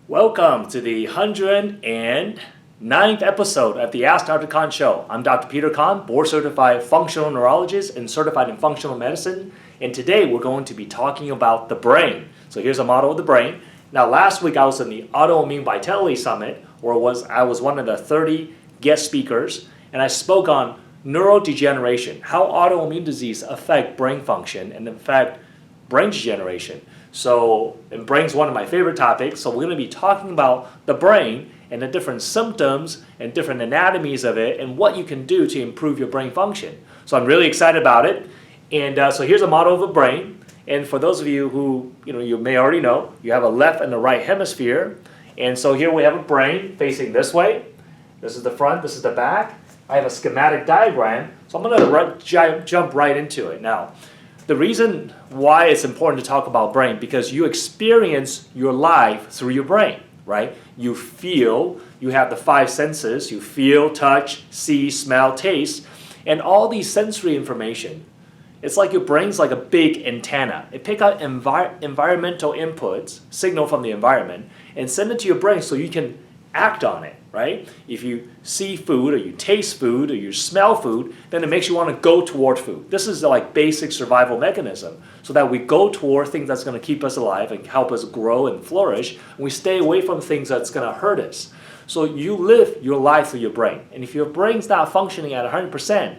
Welcome to the 109th episode of the Ask Dr. Khan Show. I'm Dr. Peter Khan, board-certified functional neurologist and certified in functional medicine. And today we're going to be talking about the brain. So here's a model of the brain. Now last week I was in the Autoimmune Vitality Summit, where I was one of the 30 guest speakers, and I spoke on neurodegeneration, how autoimmune disease affect brain function and in fact brain degeneration. So, and brain's one of my favorite topics, so we're going to be talking about the brain and the different symptoms and different anatomies of it and what you can do to improve your brain function. So I'm really excited about it. And so here's a model of a brain. And for those of you who, you may already know, you have a left and a right hemisphere. And so here we have a brain facing this way. This is the front, this is the back. I have a schematic diagram, so I'm going to jump right into it. Now, the reason why it's important to talk about brain, because you experience your life through your brain, right? You feel, you have the five senses, you feel, touch, see, smell, taste, and all these sensory information. It's like your brain's like a big antenna. It picks up environmental inputs, signal from the environment, and send it to your brain so you can act on it, right? If you see food or you taste food or you smell food, then it makes you want to go toward food. This is the basic survival mechanism, so that we go toward things that's going to keep us alive and help us grow and flourish, and we stay away from things that's going to hurt us. So you live your life through your brain, and if your brain's not functioning at 100%,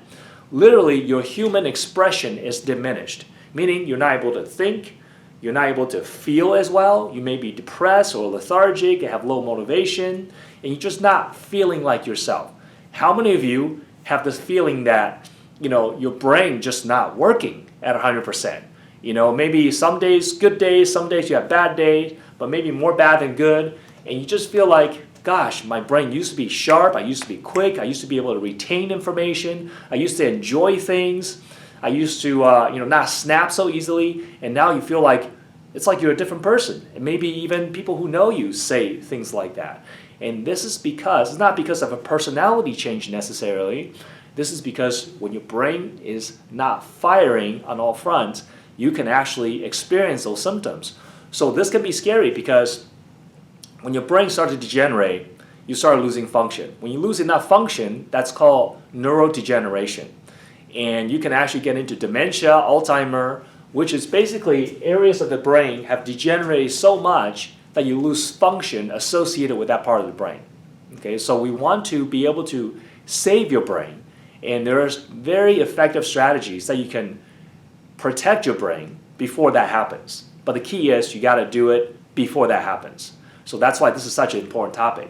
literally your human expression is diminished, meaning you're not able to think, you're not able to feel as well, you may be depressed or lethargic, you have low motivation, and you're just not feeling like yourself. How many of you have this feeling that, your brain just not working at 100%? Maybe some days, good days, some days you have bad days, but maybe more bad than good, and you just feel like, gosh, my brain used to be sharp, I used to be quick, I used to be able to retain information, I used to enjoy things, I used to not snap so easily, and now you feel like it's like you're a different person. And maybe even people who know you say things like that. And this is because, it's not because of a personality change necessarily, this is because when your brain is not firing on all fronts, you can actually experience those symptoms. So this can be scary because when your brain starts to degenerate, you start losing function. When you lose enough function, that's called neurodegeneration. And you can actually get into dementia, Alzheimer, which is basically areas of the brain have degenerated so much that you lose function associated with that part of the brain. Okay, so we want to be able to save your brain. And there's very effective strategies that you can protect your brain before that happens. But the key is you got to do it before that happens. So that's why this is such an important topic.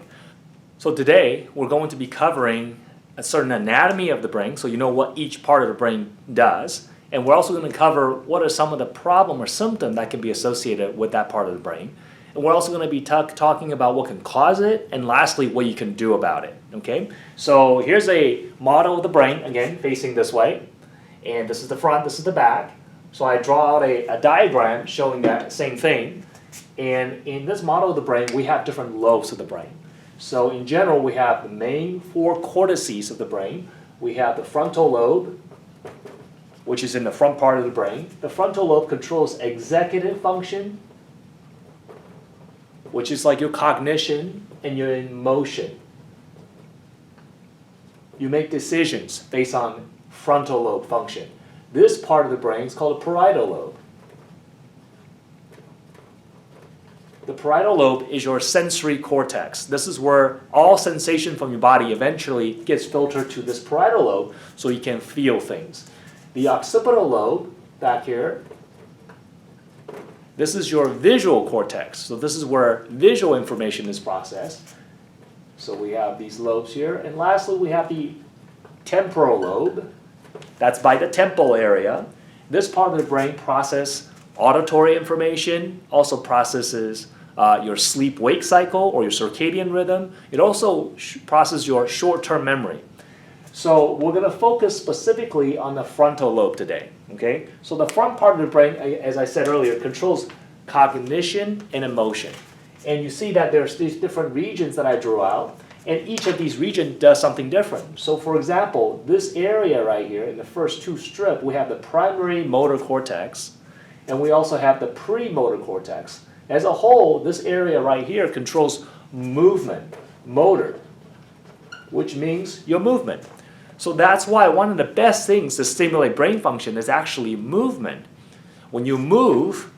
So today we're going to be covering a certain anatomy of the brain, so you know what each part of the brain does. And we're also going to cover what are some of the problem or symptom that can be associated with that part of the brain. And we're also going to be talking about what can cause it, and lastly, what you can do about it. Okay? So here's a model of the brain, again, facing this way. And this is the front, this is the back. So I draw out a diagram showing that same thing. And in this model of the brain, we have different lobes of the brain. So in general, we have the main four cortices of the brain. We have the frontal lobe, which is in the front part of the brain. The frontal lobe controls executive function, which is like your cognition and your emotion. You make decisions based on frontal lobe function. This part of the brain is called the parietal lobe. The parietal lobe is your sensory cortex. This is where all sensation from your body eventually gets filtered to this parietal lobe so you can feel things. The occipital lobe, back here, this is your visual cortex. So this is where visual information is processed. So we have these lobes here. And lastly, we have the temporal lobe. That's by the temple area. This part of the brain processes auditory information, also processes your sleep-wake cycle or your circadian rhythm. It also processes your short-term memory. So we're going to focus specifically on the frontal lobe today. Okay? So the front part of the brain, as I said earlier, controls cognition and emotion. And you see that there's these different regions that I drew out. And each of these regions does something different. So for example, this area right here, in the first two strips, we have the primary motor cortex, and we also have the premotor cortex. As a whole, this area right here controls movement, motor, which means your movement. So that's why one of the best things to stimulate brain function is actually movement. When you move,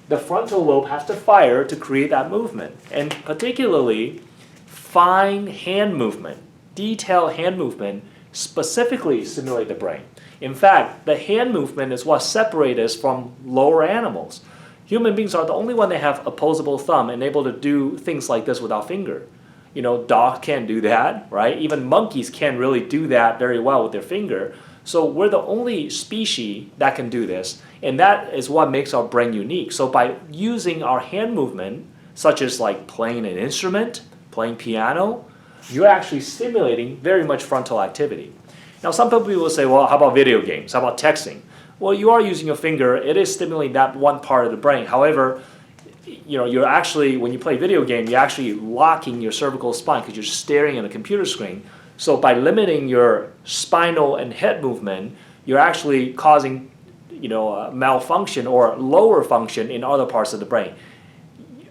the frontal lobe has to fire to create that movement. And particularly, fine hand movement, detailed hand movement, specifically stimulate the brain. In fact, the hand movement is what separates us from lower animals. Human beings are the only one that have opposable thumb and able to do things like this without finger. You know, dogs can't do that, right? Even monkeys can't really do that very well with their finger. So we're the only species that can do this, and that is what makes our brain unique. So by using our hand movement, such as like playing an instrument, playing piano, you're actually stimulating very much frontal activity. Now some people will say, well, how about video games? How about texting? Well, you are using your finger. It is stimulating that one part of the brain. However, you know, you're actually, when you play video game, you're actually locking your cervical spine because you're staring at a computer screen. So by limiting your spinal and head movement, you're actually causing, you know, malfunction or lower function in other parts of the brain.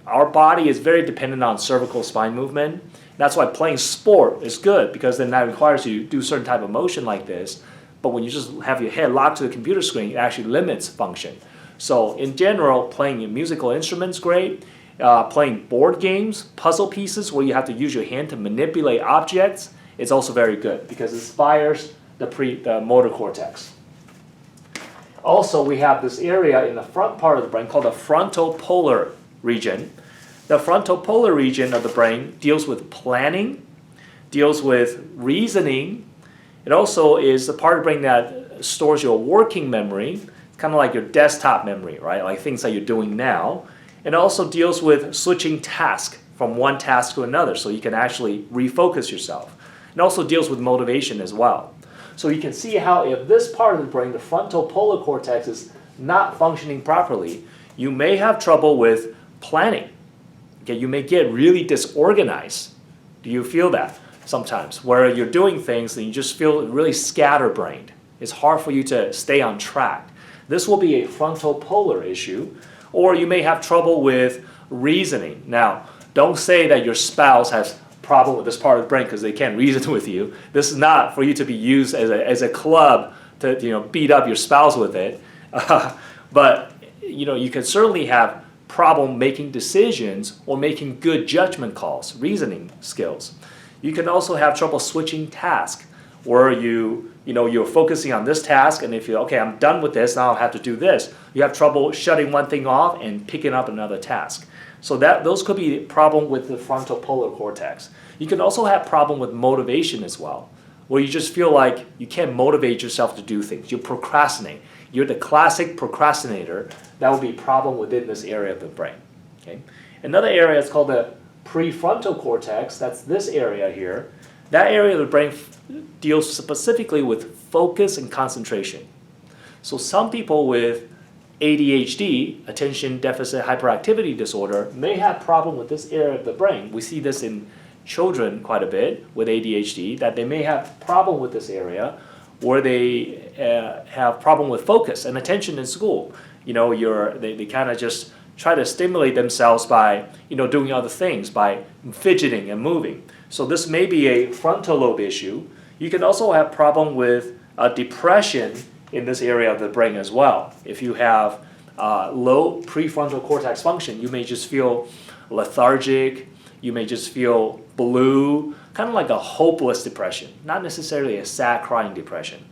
Our body is very dependent on cervical spine movement. That's why playing sport is good, because then that requires you to do certain type of motion like this. But when you just have your head locked to the computer screen, it actually limits function. So in general, playing musical instruments great. Playing board games, puzzle pieces where you have to use your hand to manipulate objects, is also very good because it inspires the motor cortex. Also, we have this area in the front part of the brain called the frontal polar region. The frontal polar region of the brain deals with planning, deals with reasoning. It also is the part of the brain that stores your working memory, kind of like your desktop memory, right? Like things that you're doing now. It also deals with switching tasks from one task to another so you can actually refocus yourself. It also deals with motivation as well. So you can see how if this part of the brain, the frontal polar cortex, is not functioning properly, you may have trouble with planning. Okay, you may get really disorganized. Do you feel that sometimes? Where you're doing things and you just feel really scatterbrained. It's hard for you to stay on track. This will be a frontal polar issue. Or you may have trouble with reasoning. Now, don't say that your spouse has problem with this part of the brain because they can't reason with you. This is not for you to be used as a club to beat up your spouse with it. But you can certainly have problem making decisions or making good judgment calls, reasoning skills. You can also have trouble switching tasks, where you're focusing on this task, and if okay, I'm done with this, now I have to do this. You have trouble shutting one thing off and picking up another task. So those could be a problem with the frontal polar cortex. You can also have problem with motivation as well, where you just feel like you can't motivate yourself to do things. You procrastinate. You're the classic procrastinator. That would be a problem within this area of the brain. Okay? Another area is called the prefrontal cortex. That's this area here. That area of the brain deals specifically with focus and concentration. So some people with ADHD, attention deficit hyperactivity disorder, may have problem with this area of the brain. We see this in children quite a bit with ADHD, that they may have problem with this area, where they have problem with focus and attention in school. They kind of just try to stimulate themselves by doing other things, by fidgeting and moving. So this may be a frontal lobe issue. You can also have problem with depression in this area of the brain as well. If you have low prefrontal cortex function, you may just feel lethargic, you may just feel blue, kind of like a hopeless depression, not necessarily a sad crying depression.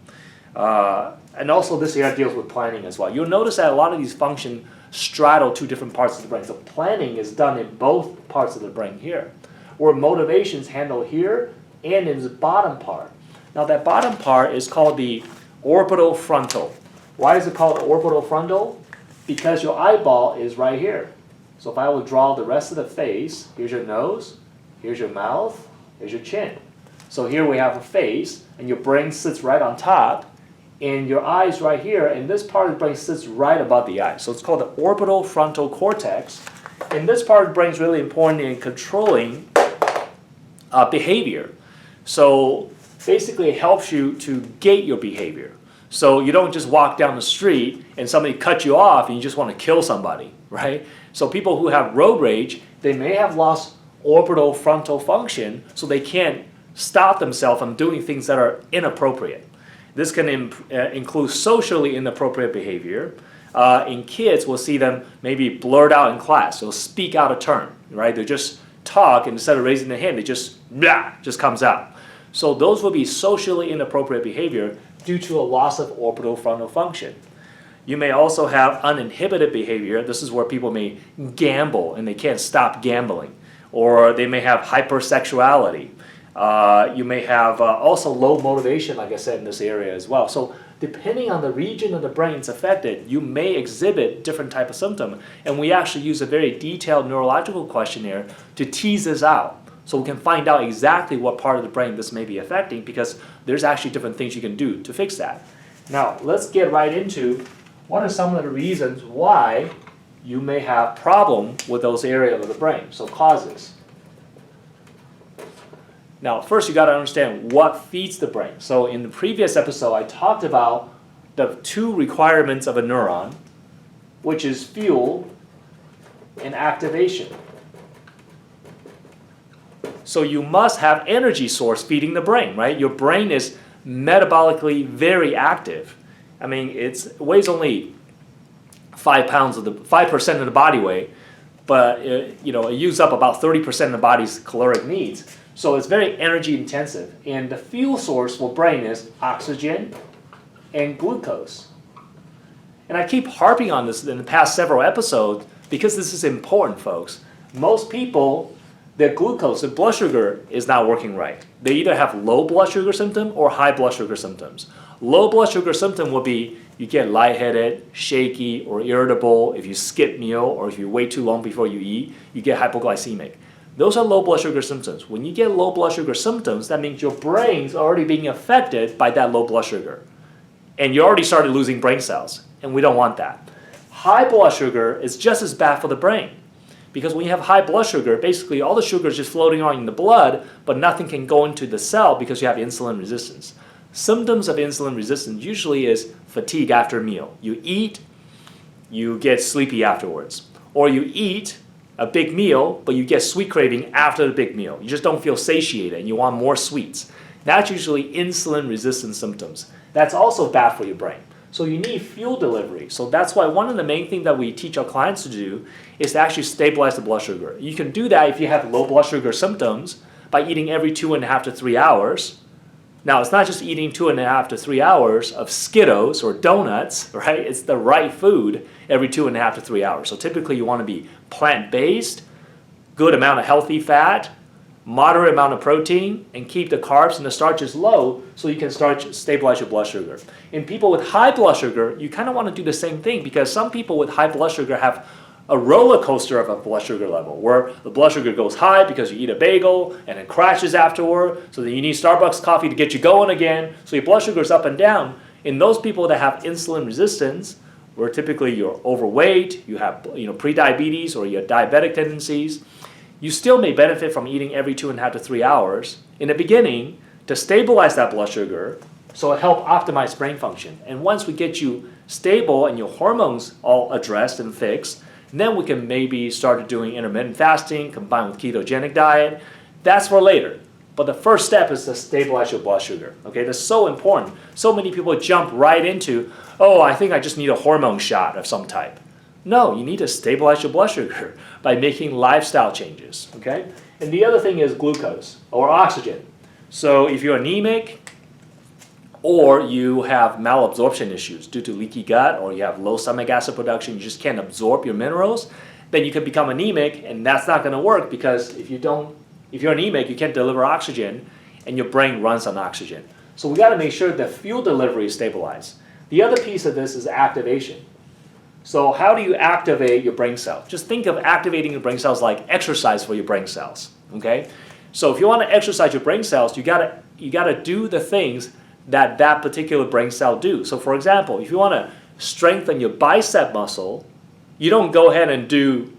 And also this area deals with planning as well. You'll notice that a lot of these functions straddle two different parts of the brain. So planning is done in both parts of the brain here, where motivation is handled here and in the bottom part. Now that bottom part is called the orbital frontal. Why is it called orbital frontal? Because your eyeball is right here. So if I will draw the rest of the face, here's your nose, here's your mouth, here's your chin. So here we have a face, and your brain sits right on top, and your eyes right here, and this part of the brain sits right above the eye. So it's called the orbital frontal cortex. And this part of the brain is really important in controlling behavior. So basically it helps you to gate your behavior. So you don't just walk down the street and somebody cuts you off and you just want to kill somebody, right? So people who have road rage, they may have lost orbital frontal function, so they can't stop themselves from doing things that are inappropriate. This can include socially inappropriate behavior. In kids, we'll see them maybe blurt out in class. They'll speak out of turn, right? They just talk, and instead of raising their hand, they just comes out. So those will be socially inappropriate behavior due to a loss of orbital frontal function. You may also have uninhibited behavior. This is where people may gamble and they can't stop gambling. Or they may have hypersexuality. You may have also low motivation, like I said, in this area as well. So depending on the region of the brain that's affected, you may exhibit different type of symptom. And we actually use a very detailed neurological questionnaire to tease this out. So we can find out exactly what part of the brain this may be affecting, because there's actually different things you can do to fix that. Now, let's get right into what are some of the reasons why you may have problem with those areas of the brain. So causes. Now, first you got to understand what feeds the brain. So in the previous episode, I talked about the two requirements of a neuron, which is fuel and activation. So you must have energy source feeding the brain, right? Your brain is metabolically very active. I mean, it weighs only 5% of the body weight, but it uses up about 30% of the body's caloric needs. So it's very energy intensive. And the fuel source for brain is oxygen and glucose. And I keep harping on this in the past several episodes because this is important, folks. Most people, their glucose, their blood sugar is not working right. They either have low blood sugar symptom or high blood sugar symptoms. Low blood sugar symptom will be you get lightheaded, shaky, or irritable. If you skip meal or if you wait too long before you eat, you get hypoglycemic. Those are low blood sugar symptoms. When you get low blood sugar symptoms, that means your brain's already being affected by that low blood sugar. And you already started losing brain cells, and we don't want that. High blood sugar is just as bad for the brain. Because when you have high blood sugar, basically all the sugar is just floating around in the blood, but nothing can go into the cell because you have insulin resistance. Symptoms of insulin resistance usually is fatigue after a meal. You eat, you get sleepy afterwards. Or you eat a big meal, but you get sweet craving after the big meal. You just don't feel satiated and you want more sweets. That's usually insulin resistance symptoms. That's also bad for your brain. So you need fuel delivery. So that's why one of the main things that we teach our clients to do is to actually stabilize the blood sugar. You can do that if you have low blood sugar symptoms by eating every 2.5 to 3 hours. Now, it's not just eating 2.5 to 3 hours of Skittles or donuts, right? It's the right food every 2.5 to 3 hours. So typically you want to be plant-based, good amount of healthy fat, moderate amount of protein, and keep the carbs and the starches low so you can start to stabilize your blood sugar. In people with high blood sugar, you kind of want to do the same thing because some people with high blood sugar have a roller coaster of a blood sugar level where the blood sugar goes high because you eat a bagel and it crashes afterward, so then you need Starbucks coffee to get you going again, so your blood sugar is up and down. In those people that have insulin resistance, where typically you're overweight, you have prediabetes or you have diabetic tendencies, you still may benefit from eating every 2.5 to 3 hours in the beginning to stabilize that blood sugar so it helps optimize brain function. And once we get you stable and your hormones all addressed and fixed, then we can maybe start doing intermittent fasting combined with ketogenic diet. That's for later. But the first step is to stabilize your blood sugar. Okay, that's so important. So many people jump right into, oh, I think I just need a hormone shot of some type. No, you need to stabilize your blood sugar by making lifestyle changes. Okay, and the other thing is glucose or oxygen. So if you're anemic, or you have malabsorption issues due to leaky gut, or you have low stomach acid production, you just can't absorb your minerals, then you can become anemic, and that's not going to work because if you're anemic, you can't deliver oxygen, and your brain runs on oxygen. So we got to make sure the fuel delivery is stabilized. The other piece of this is activation. So how do you activate your brain cells? Just think of activating your brain cells like exercise for your brain cells. Okay, so if you want to exercise your brain cells, you gotta do the things that particular brain cell do. So for example, if you want to strengthen your bicep muscle, you don't go ahead and do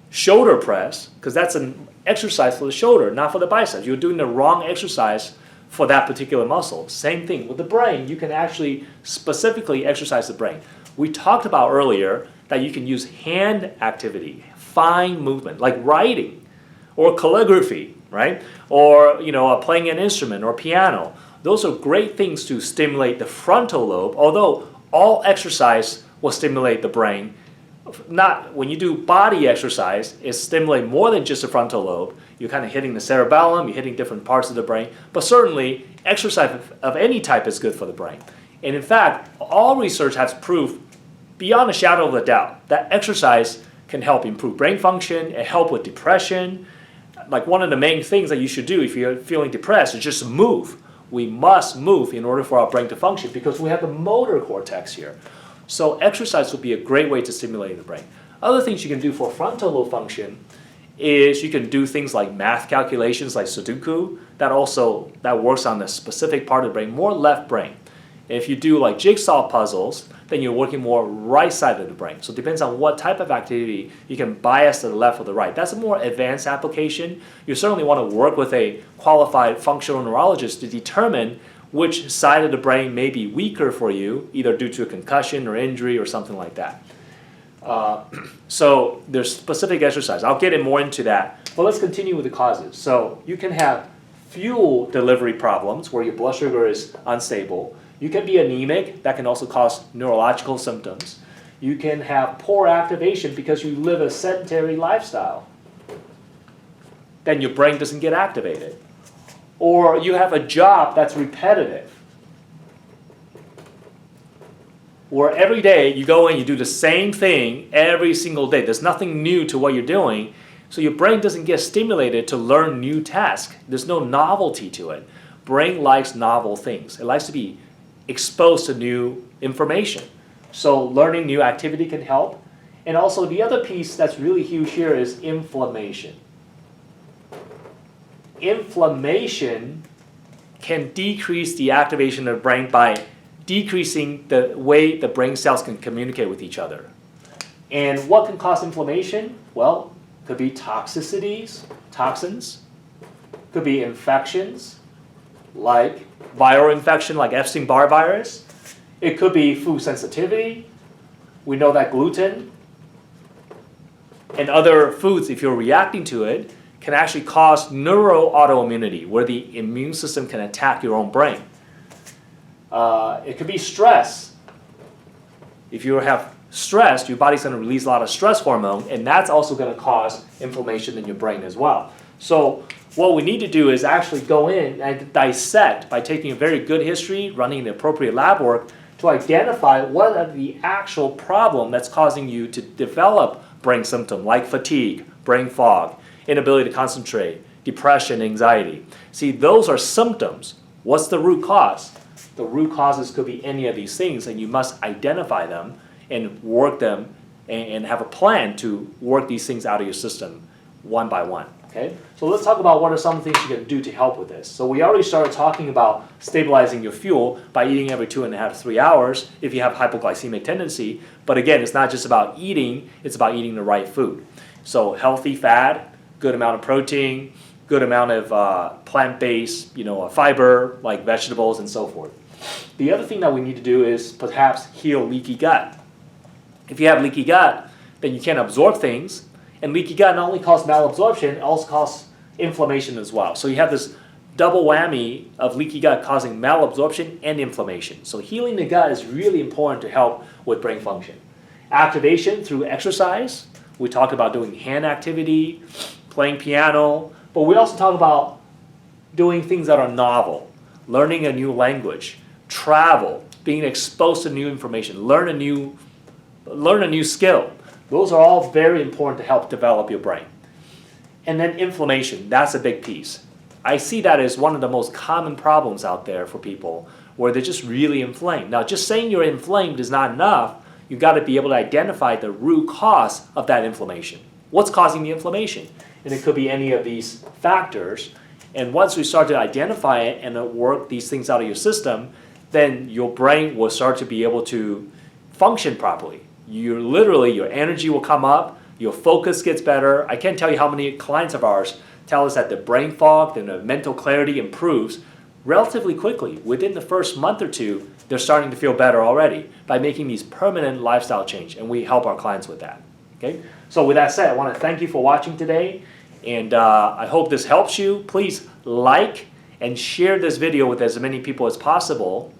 shoulder press, because that's an exercise for the shoulder, not for the biceps. You're doing the wrong exercise for that particular muscle. Same thing with the brain. You can actually specifically exercise the brain. We talked about earlier that you can use hand activity, fine movement, like writing or calligraphy, right? Or playing an instrument or piano. Those are great things to stimulate the frontal lobe, although all exercise will stimulate the brain. Not when you do body exercise, it stimulates more than just the frontal lobe. You're kind of hitting the cerebellum, you're hitting different parts of the brain. But certainly, exercise of any type is good for the brain. And in fact, all research has proved, beyond a shadow of a doubt, that exercise can help improve brain function and help with depression. Like one of the main things that you should do if you're feeling depressed is just move. We must move in order for our brain to function because we have the motor cortex here. So exercise would be a great way to stimulate the brain. Other things you can do for frontal lobe function is you can do things like math calculations like Sudoku. That works on the specific part of the brain, more left brain. If you do like jigsaw puzzles, then you're working more right side of the brain. So it depends on what type of activity you can bias to the left or the right. That's a more advanced application. You certainly want to work with a qualified functional neurologist to determine which side of the brain may be weaker for you, either due to a concussion or injury or something like that. So there's specific exercise. I'll get more into that. But let's continue with the causes. So you can have fuel delivery problems where your blood sugar is unstable. You can be anemic. That can also cause neurological symptoms. You can have poor activation because you live a sedentary lifestyle. Then your brain doesn't get activated. Or you have a job that's repetitive, where every day you go in, you do the same thing every single day. There's nothing new to what you're doing, so your brain doesn't get stimulated to learn new tasks. There's no novelty to it. Brain likes novel things. It likes to be exposed to new information. So learning new activity can help. And also the other piece that's really huge here is inflammation. Inflammation can decrease the activation of the brain by decreasing the way the brain cells can communicate with each other. And what can cause inflammation? Well, could be toxicities, toxins. Could be infections, like viral infection like Epstein-Barr virus. It could be food sensitivity. We know that gluten and other foods, if you're reacting to it, can actually cause neuroautoimmunity, where the immune system can attack your own brain. It could be stress. If you have stress, your body's going to release a lot of stress hormone, and that's also going to cause inflammation in your brain as well. So what we need to do is actually go in and dissect by taking a very good history, running the appropriate lab work, to identify what are the actual problem that's causing you to develop brain symptoms like fatigue, brain fog, inability to concentrate, depression, anxiety. See, those are symptoms. What's the root cause? The root causes could be any of these things, and you must identify them and work them and have a plan to work these things out of your system one by one. Okay? So let's talk about what are some things you can do to help with this. So we already started talking about stabilizing your fuel by eating every 2.5 to 3 hours if you have hypoglycemic tendency. But again, it's not just about eating, it's about eating the right food. So healthy fat, good amount of protein, good amount of plant-based, fiber like vegetables and so forth. The other thing that we need to do is perhaps heal leaky gut. If you have leaky gut, then you can't absorb things, and leaky gut not only causes malabsorption, it also causes inflammation as well. So you have this double whammy of leaky gut causing malabsorption and inflammation. So healing the gut is really important to help with brain function. Activation through exercise. We talked about doing hand activity, playing piano, but we also talk about doing things that are novel, learning a new language, travel, being exposed to new information, learn a new skill. Those are all very important to help develop your brain. And then inflammation, that's a big piece. I see that as one of the most common problems out there for people, where they're just really inflamed. Now, just saying you're inflamed is not enough. You've got to be able to identify the root cause of that inflammation. What's causing the inflammation? And it could be any of these factors. And once we start to identify it and work these things out of your system, then your brain will start to be able to function properly. Your energy will come up, your focus gets better. I can't tell you how many clients of ours tell us that the brain fog and the mental clarity improves relatively quickly. Within the first month or two, they're starting to feel better already by making these permanent lifestyle change, and we help our clients with that. Okay? So with that said, I want to thank you for watching today, and I hope this helps you. Please like and share this video with as many people as possible.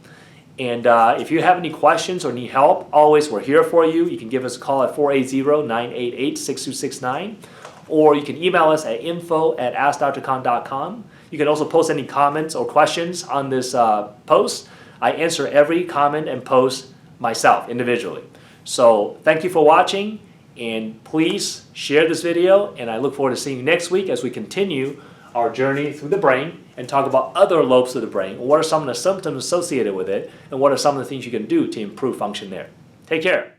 And if you have any questions or need help, always we're here for you. You can give us a call at 480-988-6269, or you can email us at info@askdrkhan.com. You can also post any comments or questions on this post. I answer every comment and post myself individually. So thank you for watching, and please share this video, and I look forward to seeing you next week as we continue our journey through the brain and talk about other lobes of the brain, what are some of the symptoms associated with it, and what are some of the things you can do to improve function there. Take care.